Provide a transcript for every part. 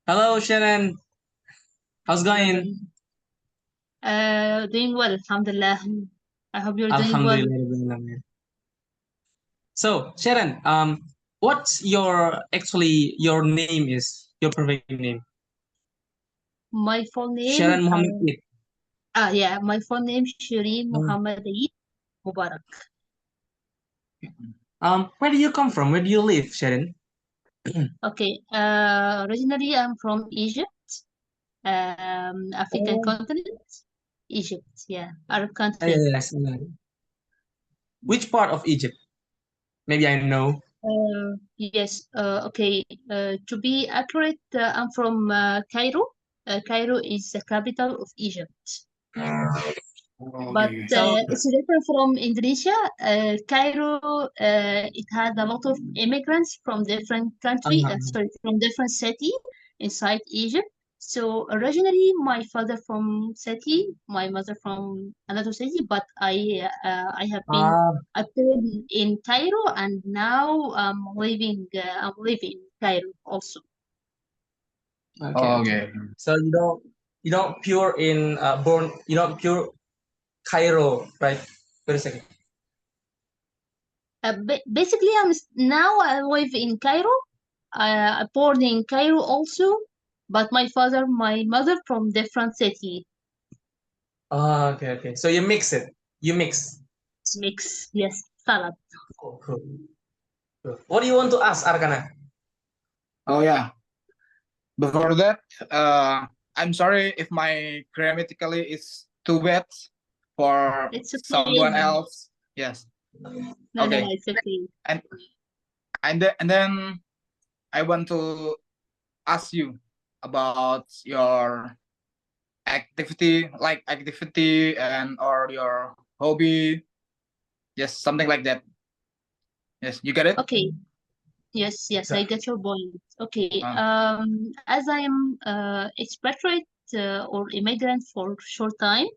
Hello, Sharon. How's it going? Doing well, alhamdulillah. I hope you're doing well. Alhamdulillah. So, Sharon, what's your name is your perfect name? My full name, Sharon Muhammad Eid. yeah, my full name Shireen Mm. Muhammad Eid Mubarak. Where do you come from? Where do you live, Sharon? Okay, originally I'm from Egypt, African Oh, continent, Egypt, yeah, Arab country. yes. Which part of Egypt? Maybe I know. Yes, okay, to be accurate, I'm from Cairo. Cairo is the capital of Egypt. But Okay. So, it's different from Indonesia. Cairo, it had a lot of immigrants from different country, uh, sorry, from different city inside Egypt. So originally, my father from city, my mother from another city, but I have been uh, born in Cairo, and now I'm living in Cairo also. okay. Okay. So you don't pure Cairo, right? Wait a second. Basically, now I live in Cairo. I born in Cairo also, but my father, my mother from different city. Okay. So you mix it. You mix. Mix, yes, salad. Cool. What do you want to ask, Arkana? Oh yeah. Before that, I'm sorry if my grammatically is too bad for It's someone okay. else. Yes. No, Okay. it's okay. And and then I want to ask you about your activity and or your hobby. Yes, something like that. Yes, you get it? Okay, yes, I So, get your point. Okay, Uh, as I am expatriate or immigrant for short time,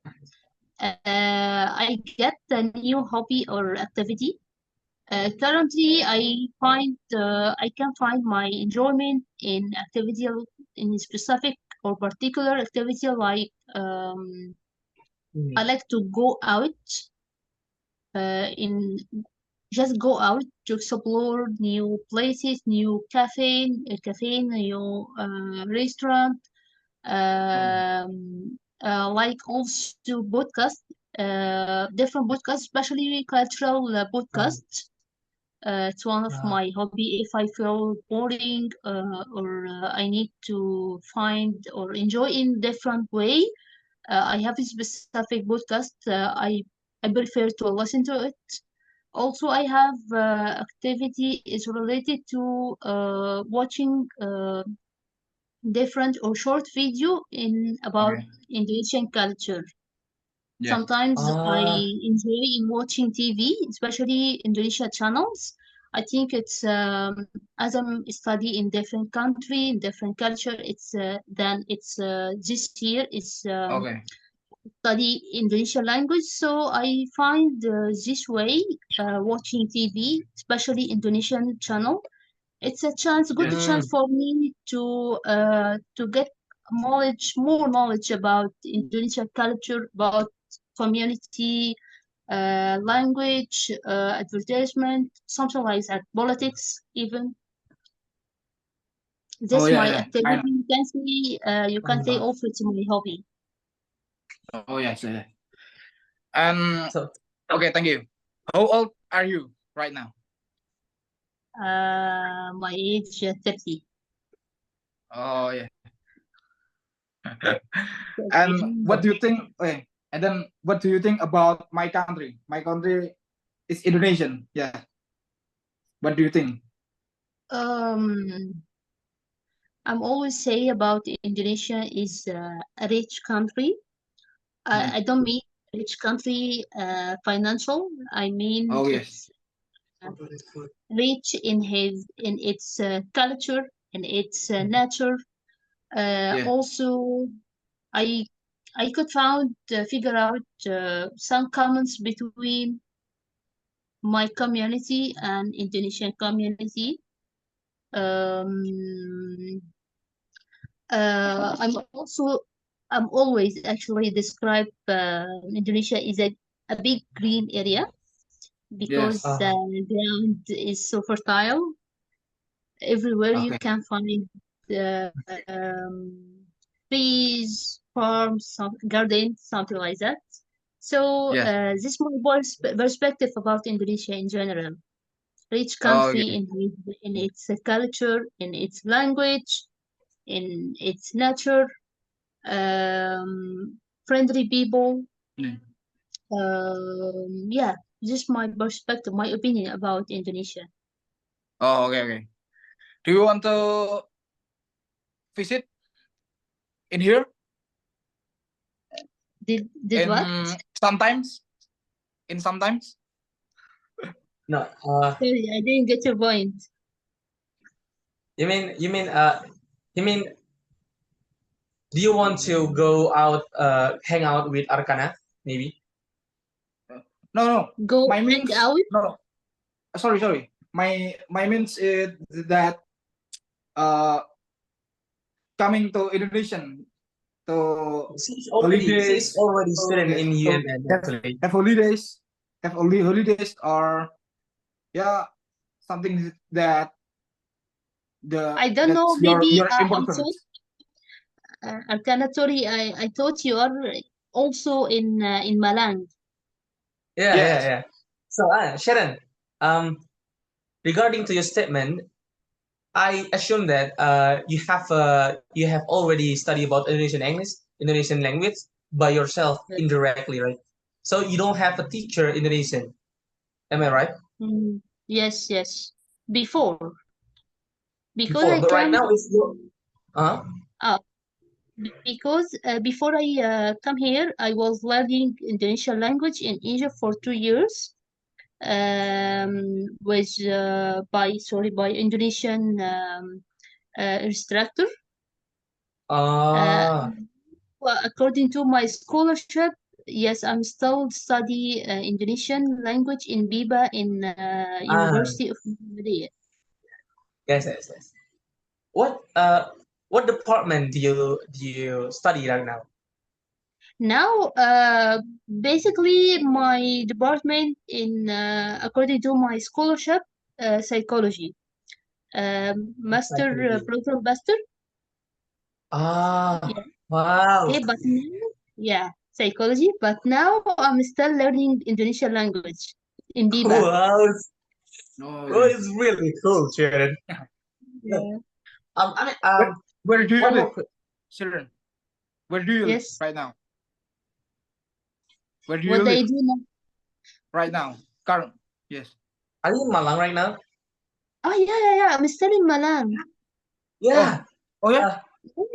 I get a new hobby or activity. Currently, I can find my enjoyment in activity in specific or particular activity like I mm, like to go out in just go out to explore new places, new cafe, new restaurant, oh, like also podcast, different podcasts, especially cultural uh, podcasts. It's one of uh, my hobby. If I feel boring or I need to find or enjoy in different way, I have a specific podcast. I prefer to listen to it. Also, I have activity is related to watching different or short video in about okay. Indonesian culture. Yes. Sometimes I uh, enjoy in watching TV, especially Indonesia channels. I think it's as I'm study in different country, in different culture. It's this year is Okay. study Indonesian language, so I find this way watching TV, especially Indonesian channel. It's a chance, good mm, chance for me to get more knowledge about Indonesian culture, about community, language, advertisement, something like that, politics even. Oh This yeah, my yeah. activity. You can say uh, also it's my hobby. Oh yes, yeah. And so, okay, thank you. How old are you right now? My age 30. Oh yeah. And what Okay. do you think? Okay, and then what do you think about my country? My country is Indonesian. Yeah. What do you think? Um, I'm always say about Indonesia is a rich country. Yeah. I don't mean rich country financial. I mean Oh yes. it's uh, rich in its culture and its nature. Yeah. Also, I I could found figure out some comments between my community and Indonesian community. Um, I'm always actually describe Indonesia is a big green area because Yes. the ground is so fertile. Everywhere you Okay. can find uh, trees, farms, some gardens, something like that. So Yes. this is my perspective about Indonesia in general. Rich country Okay. in its culture, in its language, in its nature, friendly people. Mm. Yeah, just my perspective, my opinion about Indonesia. Oh, okay, okay. Do you want to visit in here? Did what? In sometimes? In sometimes? No, Sorry, I didn't get your point. you mean do you want to go out hang out with Arcana maybe? No, no. Go My hang means out. no. Sorry, sorry. My means is that uh coming to Indonesian to She's holidays. already So student yes, in so UNN actually. have holidays, have only holidays or yeah something that I don't know. that's Maybe your I'm important. so Arkanatory. I thought you are also in Malang. Yeah, Yes. yeah. So Sharon, regarding to your statement, I assume that you have already studied about Indonesian English, Indonesian language by yourself indirectly, right? So you don't have a teacher Indonesian, am I right? Mm, yes, yes. Before, because Before, I but right come now it's your uh up. Because before I come here, I was learning Indonesian language in Egypt for 2 years. With by Indonesian instructor. Uh, ah well, according to my scholarship, yes, I'm still study Indonesian language in Biba in ah University of Muhammadiyah. yes. What what department do you study right now? Now, basically, my department in according to my scholarship, psychology, master Psychology. program master. Ah, Yeah. wow. Okay, but now, yeah, psychology. But now I'm still learning Indonesian language in Biba. Wow, No. well, Okay. it's really cool, Sharon. Yeah. I mean, Where do you one more live, quick. children? Where do you live Yes. right now? Where do you What they live do now? right now? Current. Yes. Are you in Malang right now? Oh yeah. I'm still in Malang. Oh. Yeah. Oh yeah. Uh,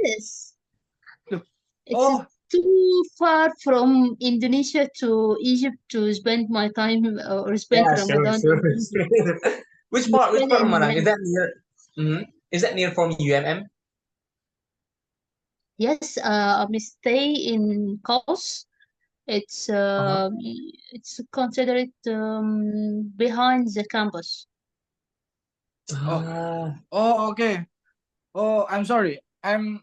Yes. Look. It's Oh. too far from Indonesia to Egypt to spend my time or spend yeah, sure, Ramadan sure. in Egypt. Which We part? Which spend part of in Malang? Is Malang. that near? Is that near from UMM? Yes, I'm stay in Kos. It's Uh-huh. it's considered behind the campus. Oh. Ah, Oh. Okay. Oh. I'm sorry. I'm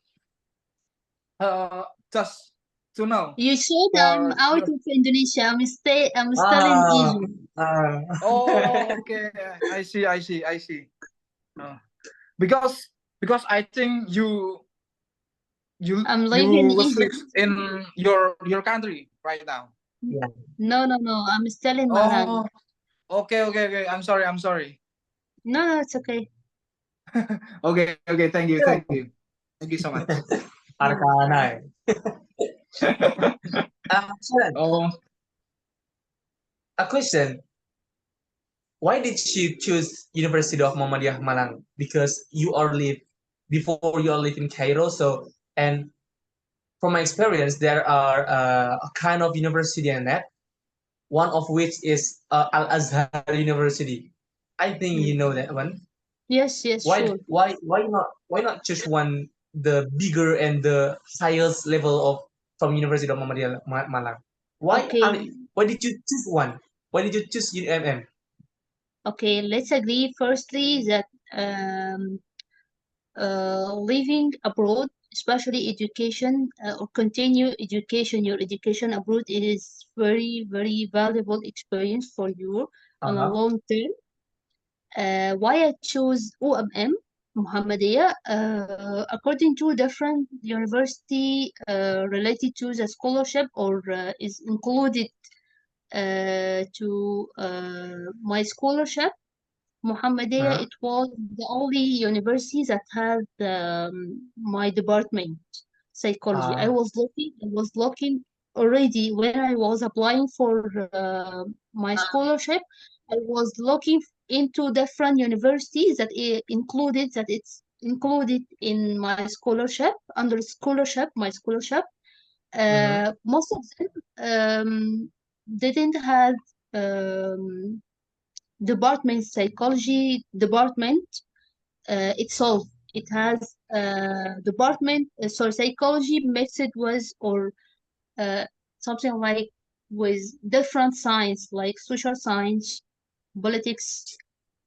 just to know You said I'm for out your. of Indonesia. I'm still in ah, Egypt. ah. Oh. Okay. I see. I see. I see. Oh. Because I think I'm you living in was live Egypt. in your country right now. Yeah. No. I'm still in Oh. Malang. Okay. Okay. Okay. I'm sorry. I'm sorry. No, it's okay. Okay. Okay. Thank you. Thank you. Thank you so much. Arkanai. Sharon, Oh. a question. Why did you choose University of Muhammadiyah Malang? Because you are live before you are live in Cairo. So, and from my experience, there are a kind of university in that. One of which is Al Azhar University. I think you know Mm. that one. Yes, Why sure. why why not choose one the bigger and the highest level of from University of Muhammadiyah Malang? Okay, Why did you choose one? Why did you choose UMM? okay. Let's agree firstly that um, living abroad, especially education or continue education, your education abroad, it is very, very valuable experience for you on a Uh-huh. long term. Why I chose OMM, Muhammadiyah, according to different university related to the scholarship or is included to my scholarship. Muhammadiyah, Uh-huh. it was the only university that had my department, psychology. Uh, I was looking already when I was applying for my scholarship. I was looking into different universities that it's included in my scholarship, under scholarship, my scholarship. mhm. Most of them didn't have um, department psychology department itself. It has department sorry psychology mixed with or uh, something like with different science like social science, politics,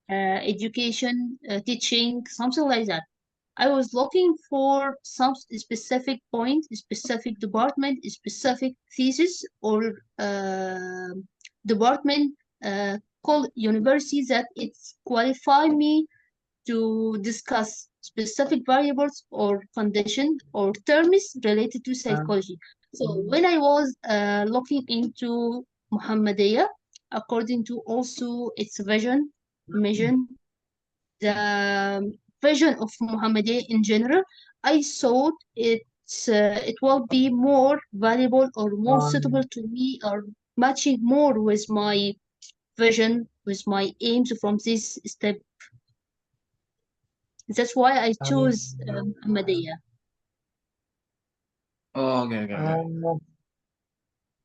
education, teaching, something like that. I was looking for some specific point, specific department, specific thesis, or department called university that it's qualify me to discuss specific variables or condition or terms related to Uh, psychology. So when I was looking into Muhammadiyah, according to also its vision, mission, the vision of Muhammadiyah in general, I thought it will be more valuable or more suitable um, to me or matching more with my vision, with my aims from this step. That's why I um, chose Muhammadiyah. Oh, okay, okay, okay.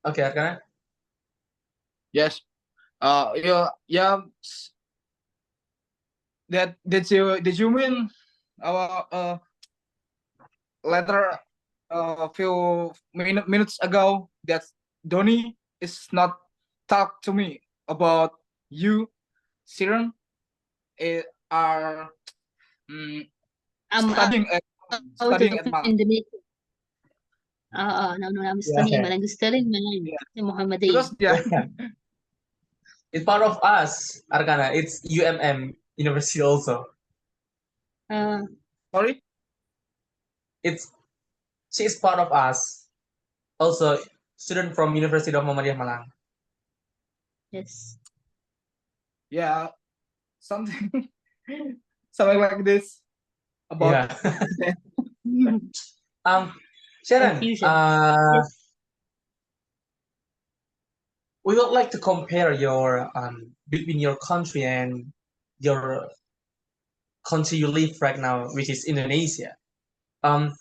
okay, Arkana. Yes. Yeah, yeah. Did you mean our letter a few minutes ago that Donny is not talk to me about you, Siren, are mm, I'm studying at out studying of at Malang. Indonesia. No, I'm studying Yeah, Malang, studying Malang Yeah, in Muhammadiyah. because yeah, yeah. It's part of us, Arkana. It's UMM University also. Uh, sorry. It's she is part of us. Also, student from University of Muhammadiyah Malang. yes. Yeah, something something like this about Yeah. Sharon, Confusion. Yes. we would like to compare your between your country and your country you live right now, which is Indonesia. Um,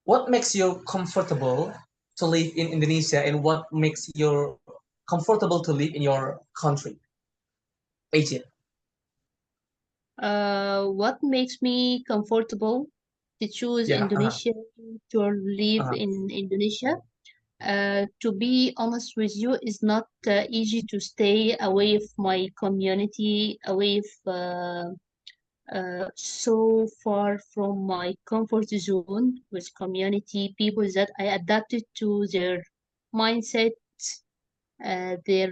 what makes you comfortable to live in Indonesia, and what makes you comfortable to live in your country, Egypt? What makes me comfortable to choose Yeah. Indonesia to live Uh, in Indonesia? To be honest with you, it's not easy to stay away from my community, away from so far from my comfort zone with community people that I adapted to their mindset, their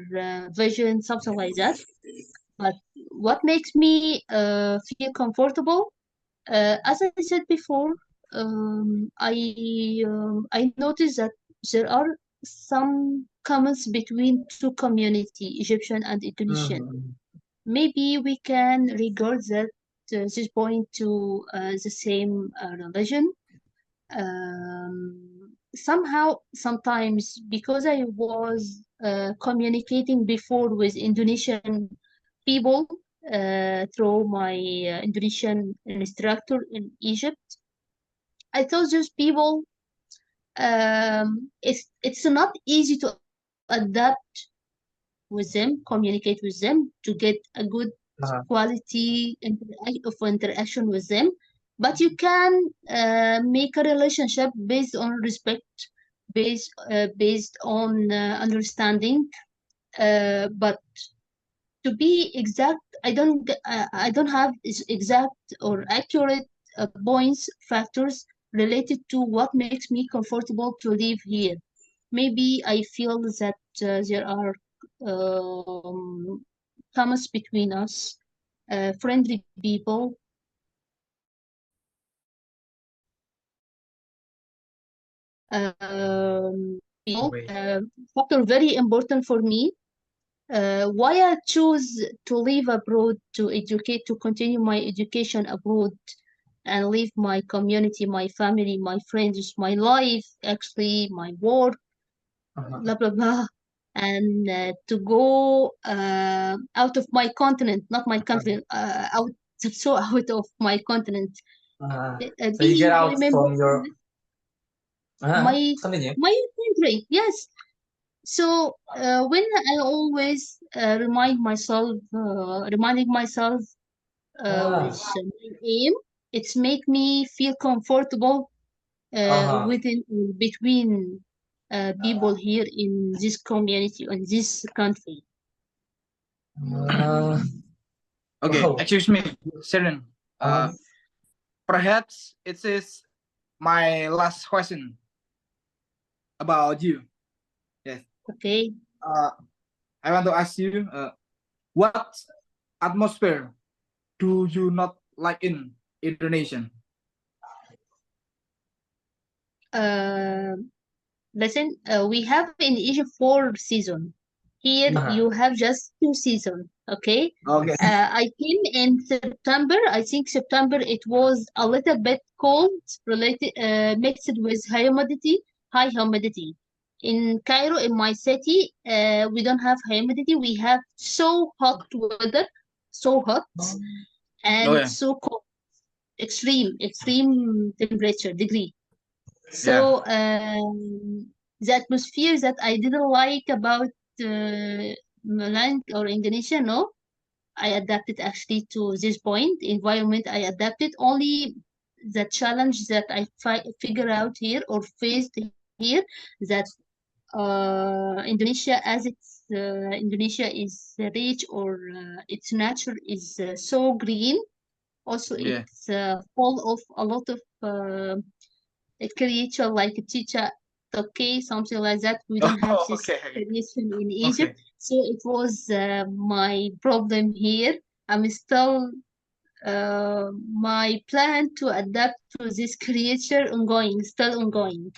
vision, something like that. But what makes me feel comfortable, as I said before, I noticed that there are some comments between two community, Egyptian and Indonesian. mhm. Maybe we can regard that this point to the same religion. Somehow, sometimes, because I was communicating before with Indonesian people through my Indonesian instructor in Egypt, I told those people it's not easy to adapt with them, communicate with them to get a good Uh, quality of interaction with them. But you can make a relationship based on respect, based on understanding. But To be exact, I don't have exact or accurate points factors related to what makes me comfortable to live here. Maybe I feel that there are comments between us, friendly people, people, Wait. factor very important for me. Why I choose to live abroad, to educate, to continue my education abroad, and leave my community, my family, my friends, my life, actually, my work, Uh-huh. blah, blah, blah, and to go out of my continent, not my country, out, so out of my continent. So you get Being out remember from your my continue. my country, yes. So when I always reminding myself Ah. with my aim, it's make me feel comfortable Uh-huh. within between people here in this community in this country. Uh, Okay, wow. excuse me, Sharon. Uh, Perhaps it is my last question about you. Yes. Okay. Uh, I want to ask you, what atmosphere do you not like in Indonesia? Uh, Listen, we have in Egypt 4 seasons. Here uh-huh. you have just 2 seasons. Okay. Okay. I came in September. I think September it was a little bit cold, related mixed with high humidity. In Cairo, in my city, we don't have humidity. We have so hot weather, so hot and Okay. so cold, extreme temperature degree. Yeah. So the atmosphere that I didn't like about Malang or Indonesia, no, I adapted actually to this point. Environment, I adapted. Only the challenge that I figure out here or faced here that Indonesia is rich or its nature is so green. Also, Yeah. it's full of a lot of a creature like a chicha, okay, something like that. We don't have Oh, this okay. creation in Egypt, Okay. so it was my problem here. I'm still my plan to adapt to this creature ongoing, still ongoing.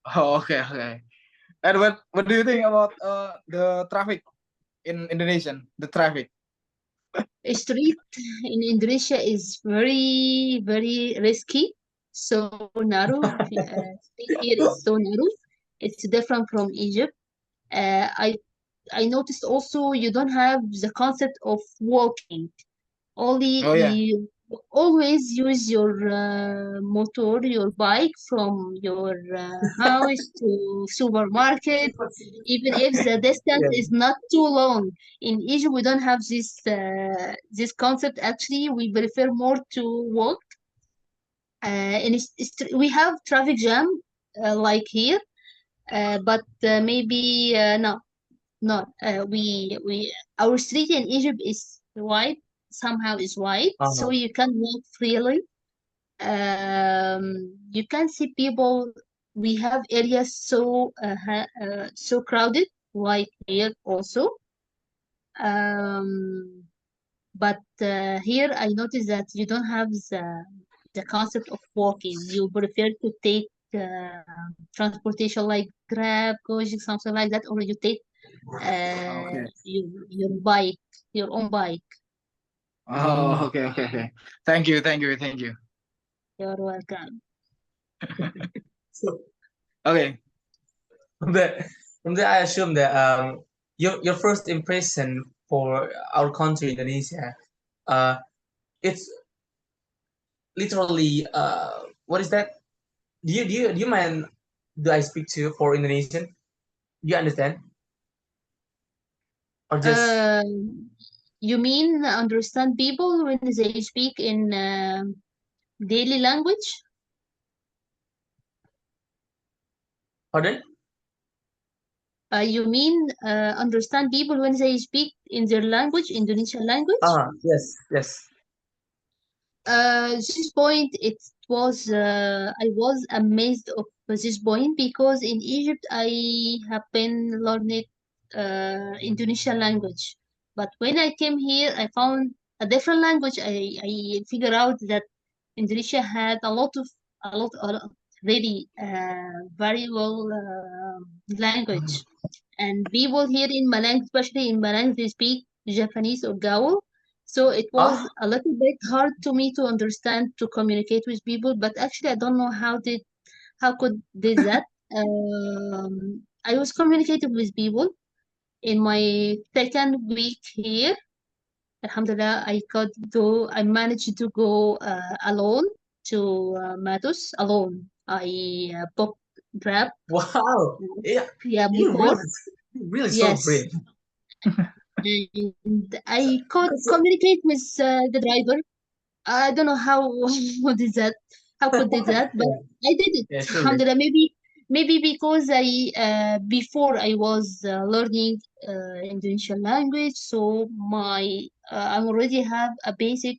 Oh, okay. Okay. And what do you think about the traffic in Indonesian? The traffic. Street in Indonesia is very risky, so narrow. Street here is so narrow. It's different from Egypt. Uh, I I noticed also you don't have the concept of walking. Only Oh yeah. you always use your motor, your bike from your house to supermarket, even if the distance Yeah. is not too long. In Egypt, we don't have this concept. Actually, we prefer more to walk. We have traffic jam like here, but maybe no. No, we our street in Egypt is wide, somehow is wide, so Uh-huh. you can walk freely. You can see people. We have areas so crowded, like here also. Um, but here I noticed that you don't have the concept of walking. You prefer to take transportation like Grab, Gojek, something like that, or you take Okay. your bike, your own bike. Oh, okay. Okay. Okay. Thank you. Thank you. Thank you. You're welcome. So Okay. from that, from there, I assume that your first impression for our country, Indonesia, uh, it's literally what is that? Do you mind? Do I speak to you for Indonesian? Do you understand or just You mean understand people when they speak in daily language? pardon? You mean understand people when they speak in their language, Indonesian language? Yes, yes. This point, I was amazed of this point because in Egypt I have been learning Indonesian language, but when I came here I found a different language. I figured out that Indonesia had a lot really valuable language, and people here in Malang, especially in Malang, they speak Japanese or Gaul. So it was Ah, a little bit hard to me to understand, to communicate with people, but actually I don't know how could did that. I was communicating with people in my second week here. Alhamdulillah, I managed to go alone to Matus alone. I booked Grab, wow. Yeah, yeah, my you phone. really so Yes, brave. and I could Because, communicate with the driver. I don't know how how did that how could did that, but yeah, I did it. yeah, surely. Alhamdulillah, maybe because I before I was learning Indonesian language, so I already have a basic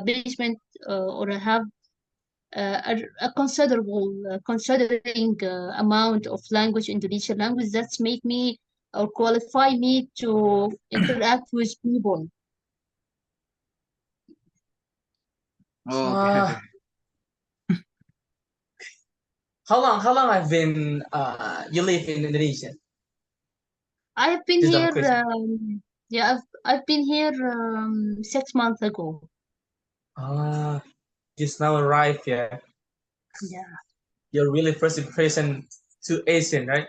basement or I have a considerable considering amount of language, Indonesian language, that's make me or qualify me to interact with people. Okay, Uh, okay. how long have been you live in Indonesia? I have been Just a here. question. Yeah, I've been here 6 months ago. Ah, just now arrived. Yeah, Yeah, your really first impression to Asian, right?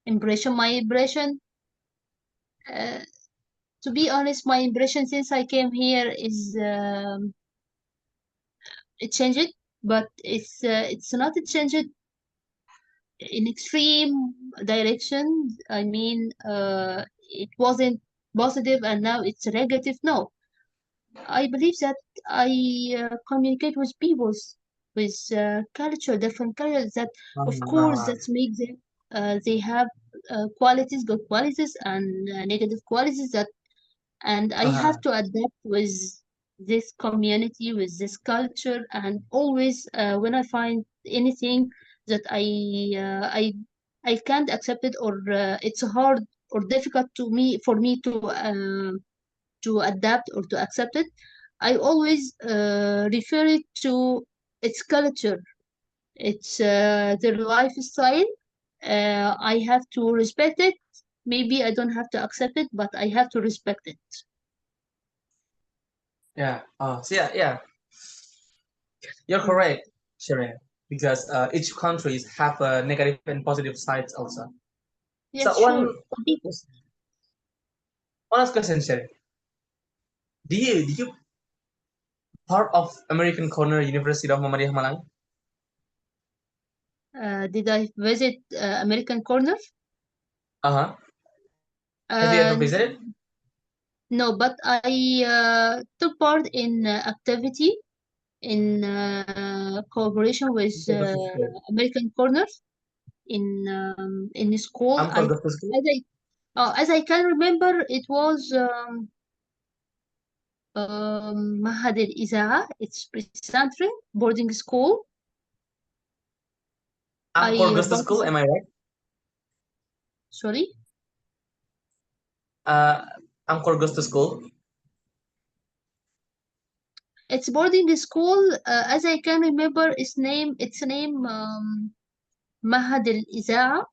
impression. My impression. Uh, to be honest, my impression since I came here is it changed, but it's not changed in extreme direction. I mean, it wasn't positive and now it's negative. No, I believe that I communicate with peoples with culture, different cultures. That of course Ah, that makes them they have qualities, good qualities, and negative qualities. That and I have uh-huh, to adapt with this community, with this culture, and always when I find anything that I can't accept it or it's hard or difficult to me for me to adapt or to accept it, I always refer it to its culture, its their lifestyle. I have to respect it. Maybe I don't have to accept it, but I have to respect it. yeah. So yeah. You're Mm. correct, Sharon, because each countries have a negative and positive sides also. So Yes, sure. one last question, Sharon. Do you part of American Corner University of Muhammadiyah Malang? Did I visit American Corner? Uh-huh. Have you ever Uh, visited? no, but I took part in activity in cooperation with Before the school. American Corner in the school. I'm for the school. As I as I can remember, it was معهد الإذاعة. It's presentry boarding school. Angkor I goes to school, am I right? sorry. Uh, Angkor goes to school. It's boarding school. As I can remember, its name معهد الإذاعة.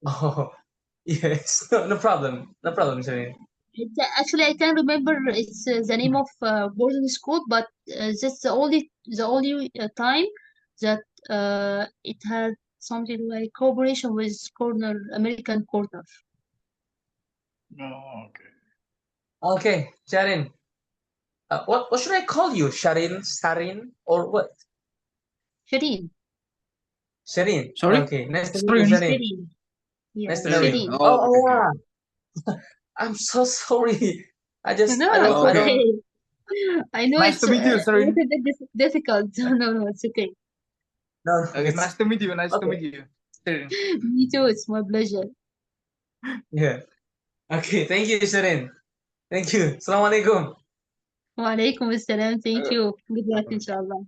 Oh, yes. No problem. No problem, Sharon. Actually, I can't remember it's the name of boarding school, but that's the only time that it had something like cooperation with American Corner. Oh, okay. Okay, Sharon. What should I call you? Sharin, Sarin, or what? Shireen. Sharin. Sorry? Okay, nice to meet you, Shrin. Sharin. Shireen. Nice Yeah, to know you. Shrin. Shireen. Oh, Oh, oh okay, okay. yeah. I'm so sorry. No, I it's don't, Okay. okay. I know Nice it's to meet you, a Shrin. little bit difficult. No, no, it's okay. no, Okay, it's nice to meet you. Nice to okay. meet you. Sure. Me too. It's my pleasure. Yeah. Okay, thank you, Shirin. Thank you. Assalamualaikum. Wa alaikum assalam. Thank you. Good luck, inshallah.